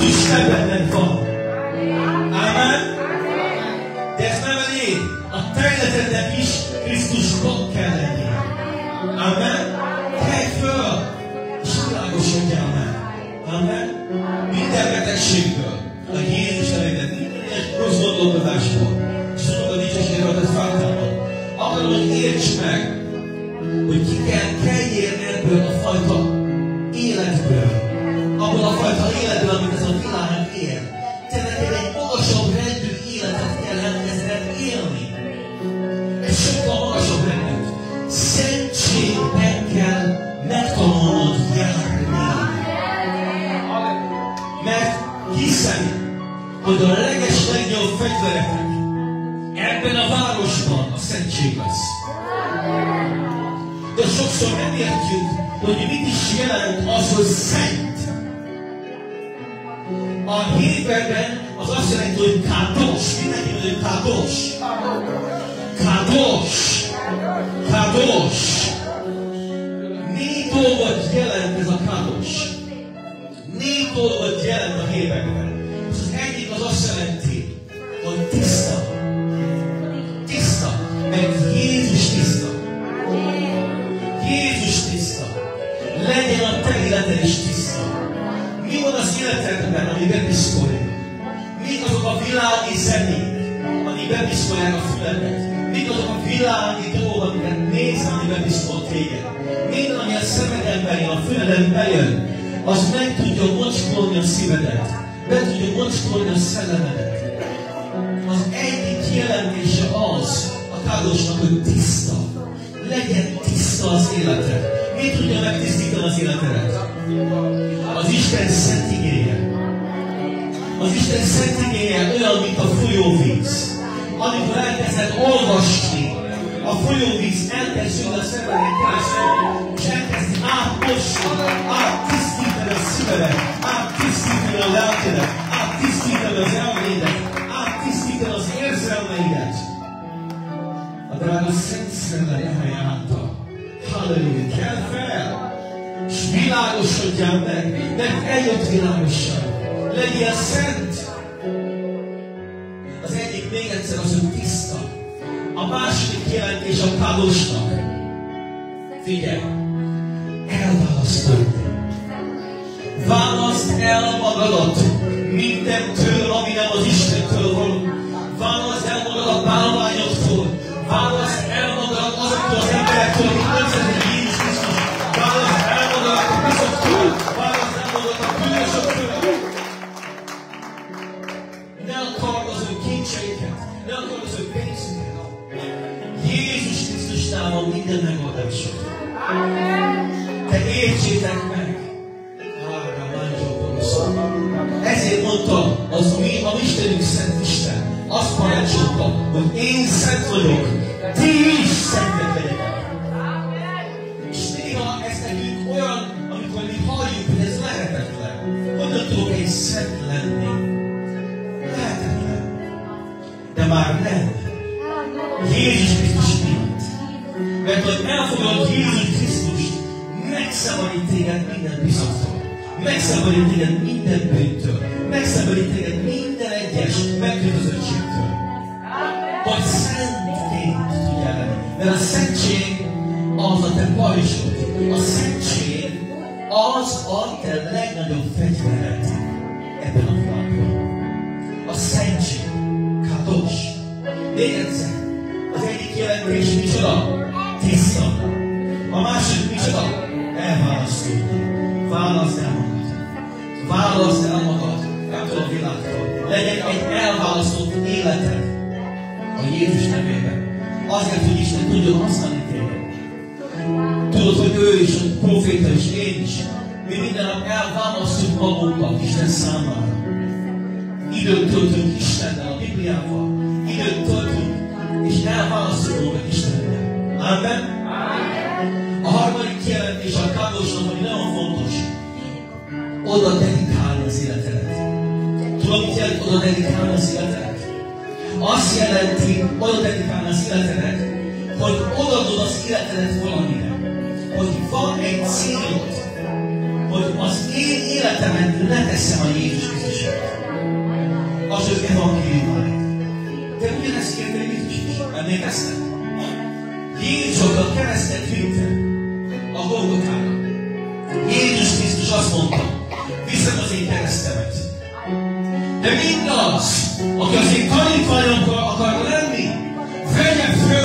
Krisztus te benned van. Amen. De ez nem elég. A te életednek is Krisztusban kell lennie. Amen. Kelj föl, és világosodjál meg. Amen. Minden betegségből, a Jézus nevében, minden ilyen rossz gondolkodásból, és tudod a dicsőséget feltámad. Akarom, hogy érts meg, hogy ki kell keljél ebből a fajta életből, abból a fajta életből, amit ez a világ él. Te neked egy magasabb rendű életet kell elkezdeni élni. Egy sokkal magasabb rendű. Szentségben kell megtanulnod járni. Mert hiszem, hogy a legnagyobb fegyveretek ebben a városban a szentség lesz. De sokszor nem értjük, hogy mit is jelent az, hogy szent. A héberben az azt jelenti, hogy kádos. Mindenki mondja, hogy kádos. Kádos. Kádos. 4 dolgot jelent ez a kádos. 4 dolgot jelent a héberben. Az egyik az azt jelenti, hogy tiszta. Tiszta. Mert Jézus tiszta. Jézus tiszta. Legyen a te életed is tiszta. Mi van az életedben, ami bepiszkolja? Mik azok a világi zenék, ami bepiszkolják a füledet? Mik azok a világi dolgok, amiket néz, ami bepiszkol téged? Minden, ami a szemedben jön, a füleden bejön, az meg tudja mocskolni a szívedet. Be tudja mocskolni a szellemedet. Az egyik jelentése az a kádosnak, hogy tiszta. Legyen tiszta az életed. Mi tudja megtisztítani az életedet? Az Isten szent igéje. Az Isten szent igéje olyan, mint a folyóvíz. Amikor elkezded olvasni, a folyóvíz elkezdjön a szemeden keresztül, és elkezdi átmosni, áttisztítani a szívedet, áttisztítani a lelkedet, áttisztítani az elmédet, áttisztítani az érzelmeidet. A drága Szent Szellem emelje által. Halleluja! Kell fel! És világosodjál meg, mert eljött világosság. Legyél szent! Az egyik még egyszer az, hogy tiszta. A második jelentés a kádosnak. Figyelj! Elválasztod. Válaszd el magadat mindentől, ami nem az Istentől való. Válaszd el magadat a bálványoktól. Válaszd el magadat azoktól az emberektől, akik nem szeretnek Jézus Krisztus. Válaszd el magadat a bizottól. Válaszd el magadat a bűnösöktől. Ne akard az ő kincseiket. Ne akard az ő pénzüket. Jézus Krisztusnál van minden megoldásod. Te értsétek meg. Ezért mondta az mi, a Istenünk Szent Isten. Azt parancsolta, hogy én szent vagyok, ti is szentek legyetek. És néha ez nekünk olyan, amikor mi halljuk, hogy ez lehetetlen. Hogyan tudok én szent lenni? Lehetetlen. De már nem. Jézus Krisztus miatt. Mert hogy elfogadod Jézus Krisztust, megszabadít téged minden bizaktól. Megszabadít téged minden bűntől. Megszabadít téged minden egyes megkötözöttségtől. Hogy szentként tudjál lenni. Mert a szentség az a te pajzsod. A szentség az a te legnagyobb fegyvered ebben a világban. A szentség. Kados. Még egyszer. Az egyik jelentés micsoda? Tiszta. A második micsoda? Elválasztódni. Válaszd el magad. Válaszd el magad ettől a világtól. Legyen egy elválasztott életed a Jézus nevében. Azért, hogy Isten tudjon használni téged. Tudod, hogy ő is, a proféta is, én is. Mi minden nap elválasztjuk magunkat Isten számára. Időt töltünk Istennel, a Bibliával. Időt töltünk, és elválasztjuk magunkat Istennel. Amen? A harmadik jelentés a kádosnak, ami nagyon fontos. Oda dedikálni az életedet. Tudod, mit jelent oda dedikálni az életedet? Azt jelenti, oda dedikálni az életedet, hogy odaadod az életedet valamire. Hogy van egy célod, hogy az én életemet leteszem a Jézus Krisztus Emlékeztek? Jézus a keresztet vitte a Golgotára. Jézus Krisztus azt mondta, viszem az én keresztemet. De mindaz, aki az én tanítványom akar lenni, vegye föl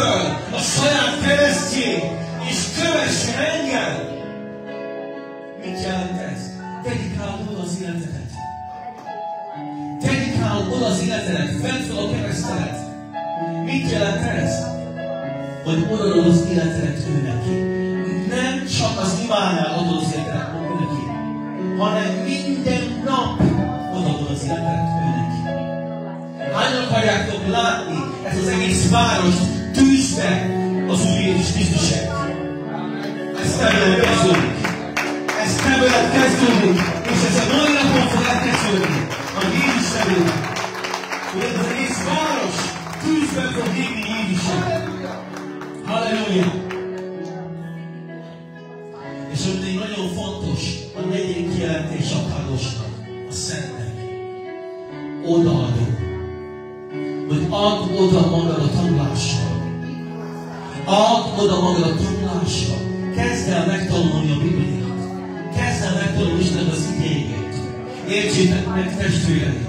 a saját keresztjét, és kövessen engem. Mit jelent ez? Dedikálod oda az életedet. Dedikálod oda az életedet, vedd fel a keresztedet. Mit jelent ez? Hogy odaadod az életedet ő neki. Nem csak az imánál adod az életedet ő neki, hanem minden nap odaadod az életedet ő neki. Hányan akarjátok látni ezt az egész várost tűzbe az Úr Jézus Krisztusért? Ez nem veled kezdődik. Ez nem veled kezdődik. És ez a mai napon fog elkezdődni. A Jézus nevében. Hogy ez az egész város tűzbe fog égni Jézusért. Halleluja! És ott egy nagyon fontos, a negyedik kijelentés a Kádosnak, a Szentnek. Odaadó. Hogy add oda magad a tanulásra. Add oda magad a tanulásra. Kezd el megtanulni a Bibliát. Kezd el megtanulni Istennek az igényét. Értsétek meg, testvéreim!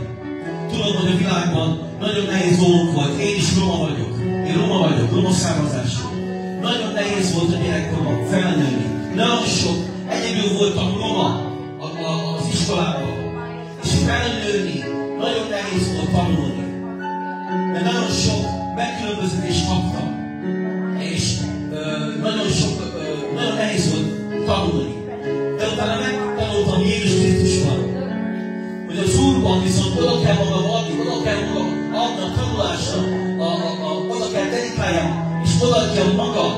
Tudom, hogy a világban nagyon nehéz dolgok volt. Én is roma vagyok. Én roma vagyok, roma származású. Nagyon nehéz volt a gyerekkorban felnőni. Nagyon sok egyedül voltam roma az iskolában. És felnőni nagyon nehéz volt tanulni. Mert nagyon sok megkülönböztetést kaptam. És nagyon nehéz volt tanulni. De utána megtanultam Jézus Krisztusban, hogy az Úrban viszont oda kell magam adni, oda kell magam adni a tanulásra, oda kell dedikáljam, és odaadjam magam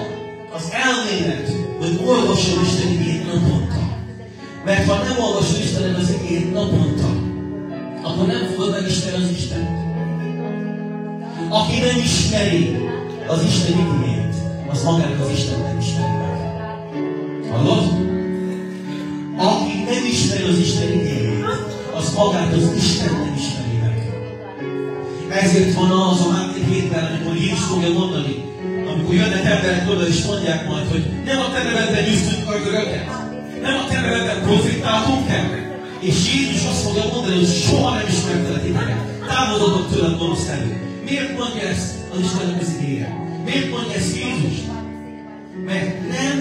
az elmélet, hogy olvasom Isten igét naponta. Mert ha nem olvasod Istenem az igét naponta, akkor nem fogod megismerni az Istent. Aki nem ismeri az Isten igét, az magának az Isten nem ismeri meg. Hallod? Aki nem ismeri az Isten igét, az magát az Isten nem ismeri meg. Ezért van az a Máté hétben, amikor Jézus fogja mondani, amikor jönnek emberek oda és mondják majd, hogy nem a te nevedben győztünk ördögöket, nem a te nevedben profitáltunk el. És Jézus azt fogja mondani, hogy soha nem ismertelek titeket. Távolodok tőlem, gonosz nevű. Miért mondja ezt az Istennek az igéje? Miért mondja ezt Jézus? Mert nem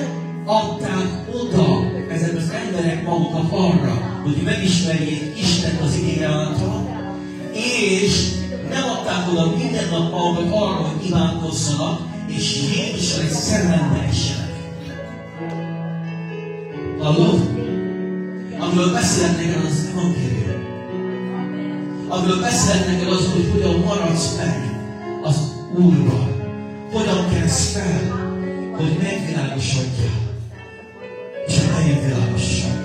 adták oda ezek az emberek magukat arra, hogy megismerjék Isten az igéje által, és nem adták oda minden nap magukat arra, hogy imádkozzanak, és Jézusra egy szerelembe essenek. Hallod? Amiről beszélek neked az evangélium. Amiről beszélek neked az, hogy hogyan maradsz meg az Úrban. Hogyan kezd fel, hogy megvilágosodjál. És eljön világosság.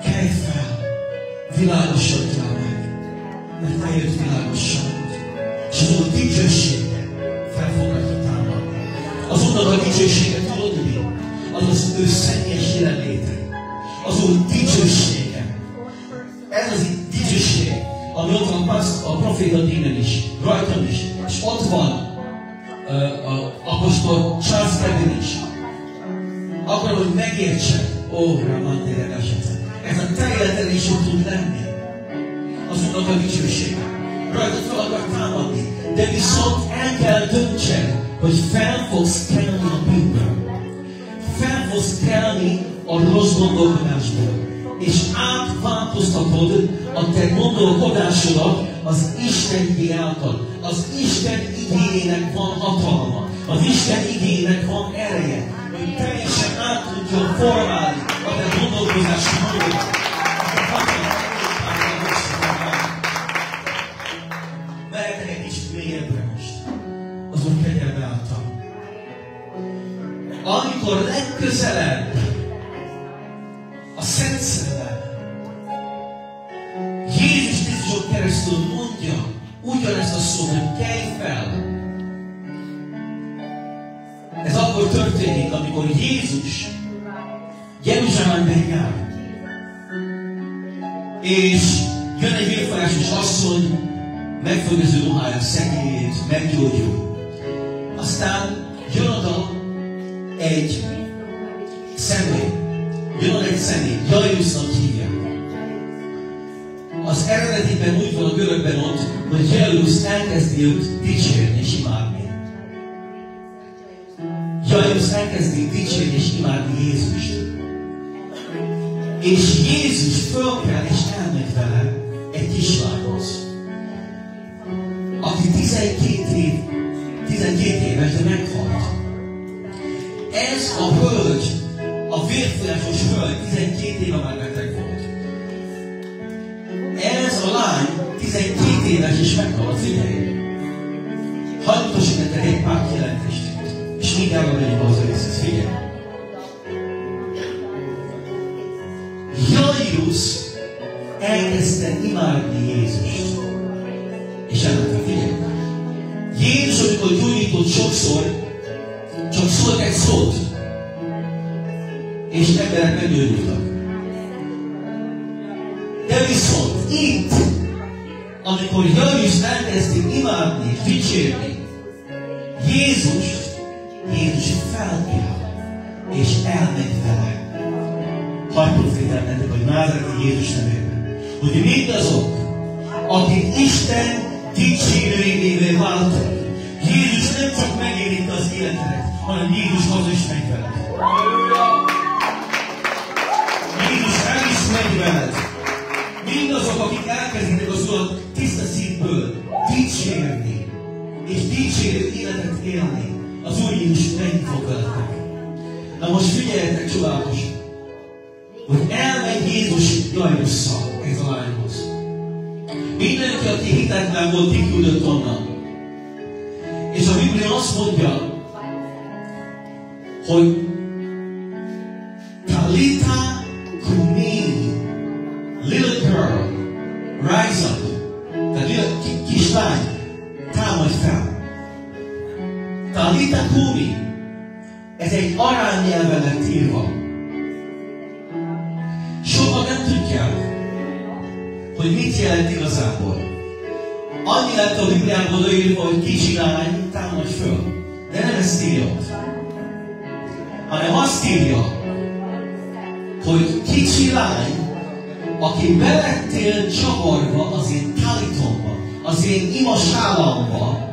Kelj fel, világosodjál meg. Mert eljött világosság. És az Úr dicsősége fel fog rajta támadni. Az Úrnak a dicsősége tudod mi? Az az ő szennyes jelenléte. Az Úr dicsősége. Ez az dicsőség, ami ott van a proféta Dénen is, rajtam is, és ott van apostol Charles Kevin is. Akarom, hogy megértsed, Ramantére esetet. Ez a te életed is úgy tud lenni. Az Úrnak a dicsősége. Rajtad fel akar támadni, de viszont el kell döntsed, hogy fel fogsz kelni a bűnből. Fel fogsz kelni a rossz gondolkodásból. És átváltoztatod a te gondolkodásodat az Isten igé által. Az Isten igének van hatalma. Az Isten igének van ereje, hogy teljesen át tudja formálni a te gondolkodási módot. Mehetek egy kicsit mélyebbre most. Az Úr kegyelme által. Amikor legközelebb a Szent Szellem Jézus Krisztuson keresztül mondja ugyanezt a szót, hogy kelj fel. Ez akkor történik, amikor Jézus Jeruzsálemben jár. És jön egy vérforrásos asszony, megfogja az ő ruháját, szegélyét, meggyógyul. Aztán jön oda egy személy. Jairusnak hívják. Az eredetiben úgy van a görögben ott, hogy Jairus elkezdi őt dicsérni és imádni. Jairus elkezdi dicsérni és imádni Jézust. És Jézus fölkel és elmegy vele egy kislányhoz, aki 12 éves, de meghalt. Ez a hölgy, a vérfolyásos hölgy 12 éve már beteg volt. Ez a lány 12 éves és meghalt. Figyelj! Hadd mutassak nektek egy pár jelentést. És mindjárt megyünk az részhez. Figyelj! Jairus elkezdte imádni Jézust. És ennek figyelj! Jézus, amikor gyógyított sokszor, csak szólt egy szót, és emberek meggyógyultak. De viszont itt, amikor Jairus elkezdi imádni, dicsérni Jézus felkel, és elmegy vele. Hadd profétálj nektek, hogy názáreti Jézus nevében, hogy mindazok, akik Isten dicsérőjévé váltak, Jézus nem csak megérinte az életet, hanem Jézus haza is megy veled. Jézus el is megy veled. Mindazok, akik elkezdik az Urat tiszta szívből dicsérni, és dicsérő életet élni, az Úr Jézus menni fog veletek. Na most figyeljetek csodálatos, hogy elmegy Jézus Jairusszal ez a lányhoz. Mindenki, aki hitetlen volt, kiküldött onnan. És a Biblia azt mondja, hogy Talitha Kumi, little girl, rise up. Tehát kislány, támadj fel. Talitha Kumi, ez egy aránynyelven lett írva. Sokan nem tudják, hogy mit jelent igazából. Annyi lett a Bibliában írva, hogy kicsi lány, támadj föl. De nem ezt írja, hanem azt írja, hogy kicsi lány, aki belettél csavarva az én talitomba, az én imasálamba,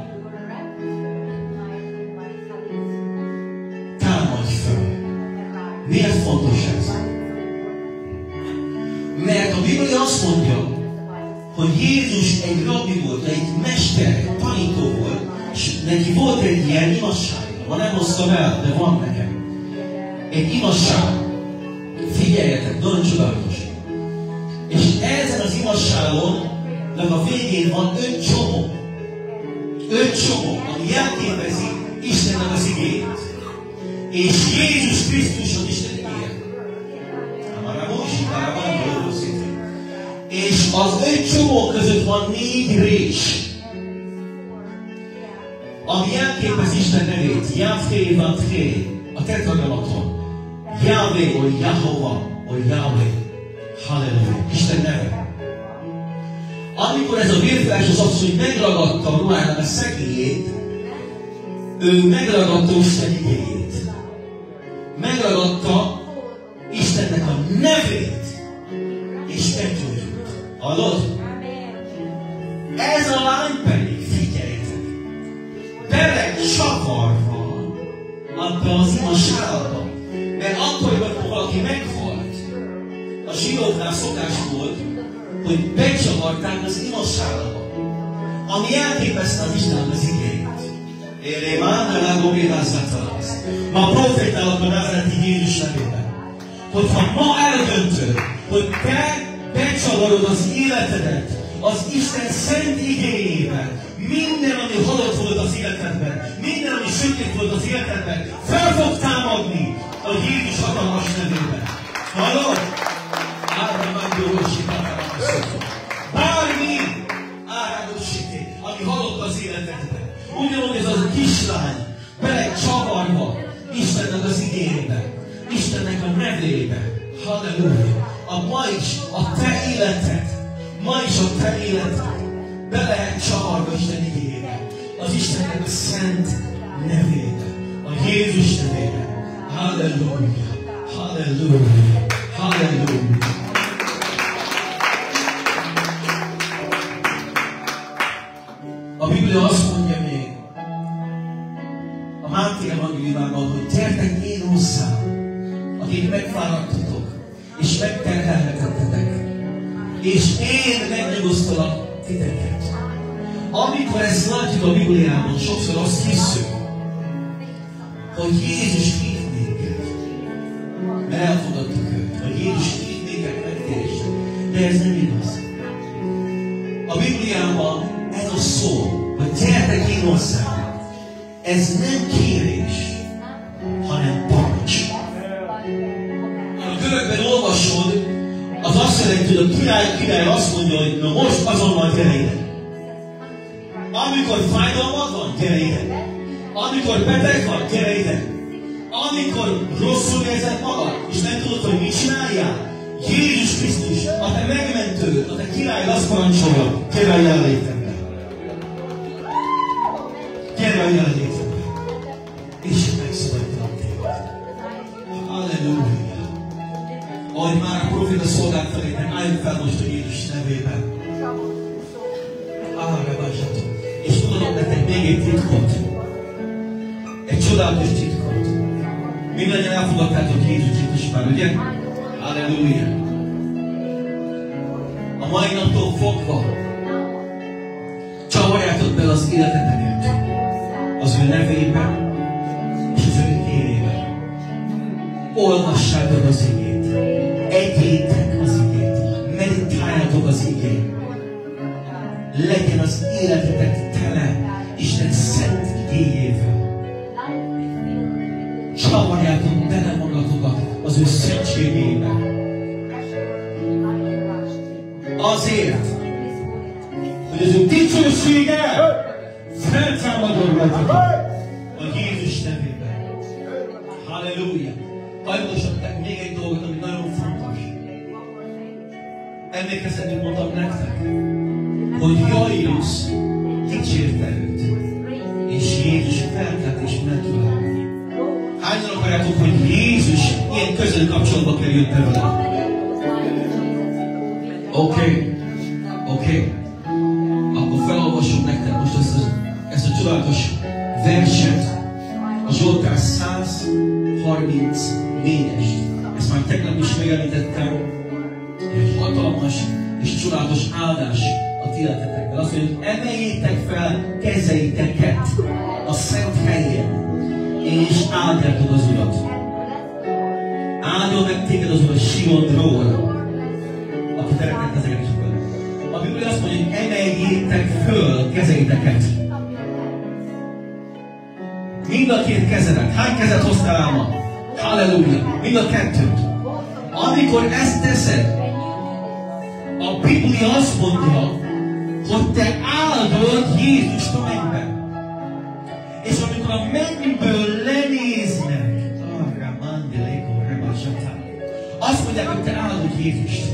támadj föl. Miért fontos ez? Mert a Biblia azt mondja, hogy Jézus egy rabbi volt, egy mester, egy tanító volt, és neki volt egy ilyen imassága. Ma nem hoztam el, de van nekem. Egy imasság. Figyeljetek, nagyon csodálatos. És ezen az imasságon, a végén van 5 csomó. 5 csomó, ami jelképezi Istennek az igényt. És Jézus Krisztus Isten igéje. És az 5 csomó között van 4 rés, ami jelképez Isten nevét. Jahvé, Vatré, a tetragrammaton. Jahvé, vagy Jahova, vagy Jahvé. Halleluja. Isten neve. Amikor ez a vérfás az asszony megragadta a ruhának a szegélyét, ő megragadta Isten igéjét. Megragadta Istennek a nevét, és meggyógyult. Hallod? Ez a lány pedig, figyeljetek, bele csavarva abba az imasságba. Mert akkor, amikor valaki meghalt, a zsidóknál szokás volt, hogy becsavarták az imasságba, ami elképezte az Istennek az igényt. Ma profétálok a názáreti Jézus nevében, hogyha ma eldöntöd, hogy te becsavarod az életedet az Isten szent igéjében, minden, ami halott volt az életedben, minden, ami sötét volt az életedben, fel fog támadni a Jézus hatalmas nevében. Hallod? Bármi áradósíté, ami halott az életedben. Ugyanúgy ez az a kislány bele csavarva Istennek az igényébe, Istennek a nevébe. Halleluja! Ma is a te életed, be lehet csavarva Isten igényébe. Az Istennek a szent nevében, a Jézus nevében. Halleluja, halleluja, halleluja. A Biblia azt mondja még, a Máté evangéliumában, hogy gyertek én hozzám, akik megfáradtatok, és megterhelhetettetek, és én megnyugosztalak titeket. Amikor ezt látjuk a Bibliában, sokszor azt hiszük, hogy Jézus hív minket, mert elfogadtuk őt, hogy Jézus hív minket megtérésre. De ez nem igaz. A Bibliában ez a szó, hogy gyertek én hozzám, ez nem kérés, hanem parancs. A görögben olvasod, az azt jelenti, hogy a király azt mondja, hogy na most azonnal gyere ide. Amikor fájdalmad van, gyere ide. Amikor beteg vagy, gyere ide. Amikor rosszul érzed magad, és nem tudod, hogy mit csináljál, Jézus Krisztus, a te megmentőd, a te király azt parancsolja, gyere a jelenlétembe. Gyere a jelenlétembe. És megszabadítanak téged. Halleluja. Ahogy már a proféta szolgált felének, álljunk fel most a Jézus nevében. És tudod nektek még egy titkot. Egy csodálatos titkot. Mindannyian elfogadtátok Jézus Krisztus már, ugye? Halleluja. A mai naptól fogva csavarjátok bele az életeteket az ő nevében és az ő érében. Olvassátok az igét. Egyétek az igét. Meditáljátok az igét. Legyen az életetek tele Isten szent igéjével. Csavarjátok bele magatokat az ő szentségébe. Azért, hogy az ő dicsősége feltámadjon rajtatok a Jézus nevében. Halleluja! Hajlósodtak még egy dolgot, ami nagyon fontos. Emlékeztetni mondtam nektek, hogy Jairus dicsérte őt, és Jézus felkelt és ment vele. Hányan akarjátok, hogy Jézus ilyen közeli kapcsolatba kerüljön te vele? Oké. Akkor felolvasom nektek most ezt a csodálatos verset, a Zsoltár 134-est. Ezt már tegnap is megemlítettem. Egy hatalmas és csodálatos áldás a ti életetekben. Azt mondja, hogy emeljétek fel kezeiteket a szent helyen, és áldjátok az Urat. Áldjon meg téged az Urat Sionról, aki teremtett ezeket is föl. A Biblia azt mondja, hogy emeljétek föl kezeiteket. Mind a két kezedet. Hány kezet hoztál el ma? Halleluja! Mind a kettőt. Amikor ezt teszed, a Biblia azt mondja, hogy te áldod Jézust a mennyben. És amikor a mennyből lenéznek, azt mondják, hogy te áldod Jézust.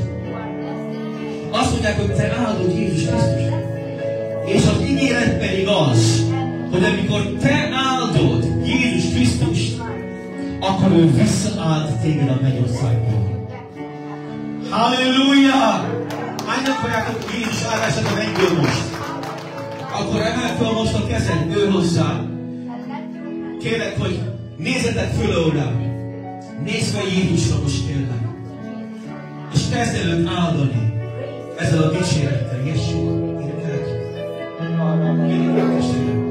Azt mondják, hogy te áldod Jézus Krisztust. És az ígéret pedig az, hogy amikor te áldod Jézus Krisztust, akkor ő visszaáld téged a mennyországból. Halleluja! Hányan akarjátok Jézus áldását a mennyből most? Akkor emeld fel most a kezed ő hozzá. Kérlek, hogy nézzetek föl oda. Nézd fel Jézusra most kérlek. És kezd el őt áldani. Ezzel a dicsérettel. Jessua, énekelek. Énekelek testvérem.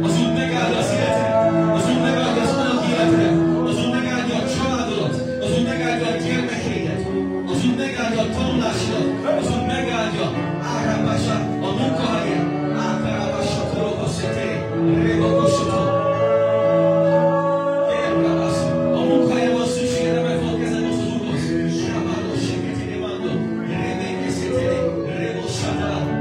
Az Úr megáldja az életet, az Úr megáldja az anyagi életet, az Úr megáldja a családodat, az Úr megáldja a gyermekédet, az Úr megáldja a tanulásodat, az Úr megáldja a munkahelyet, ákárábása torokoszeté, rébakosotó. A munkahelyen van szükséged, nem meg fog kezdeni most az Úrhoz. Rábádó, segíteni, mandó, remékészíteni, rébosátá.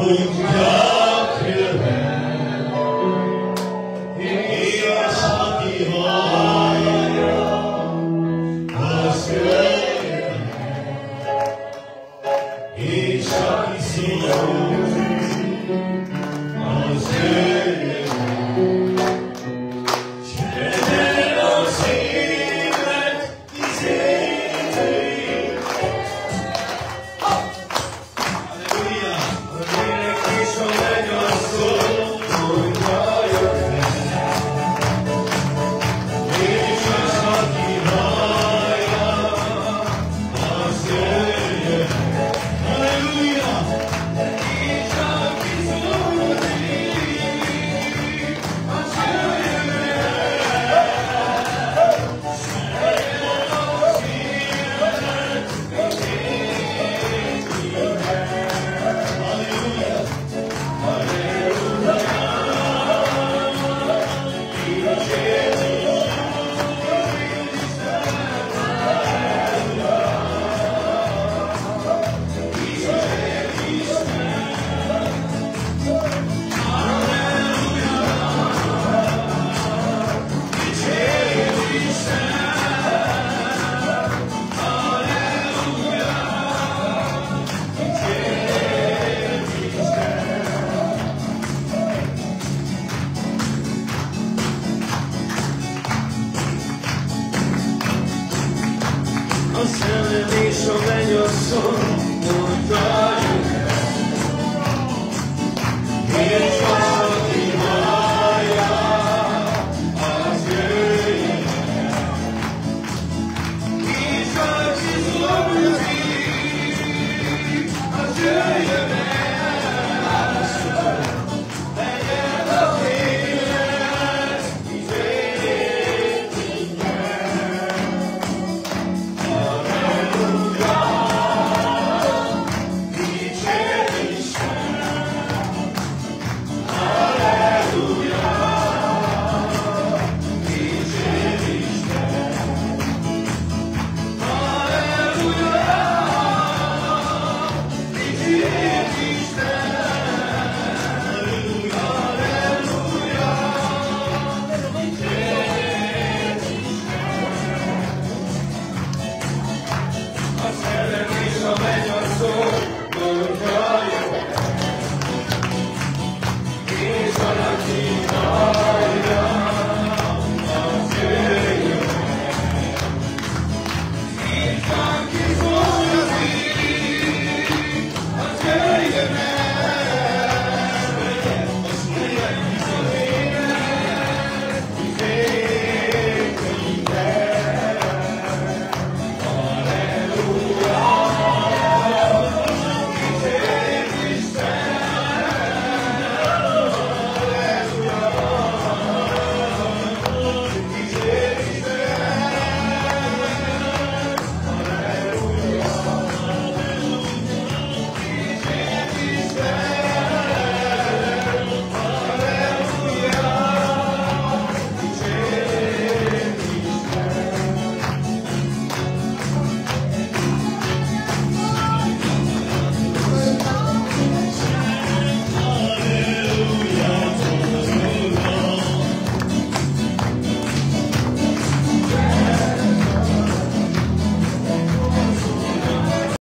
Az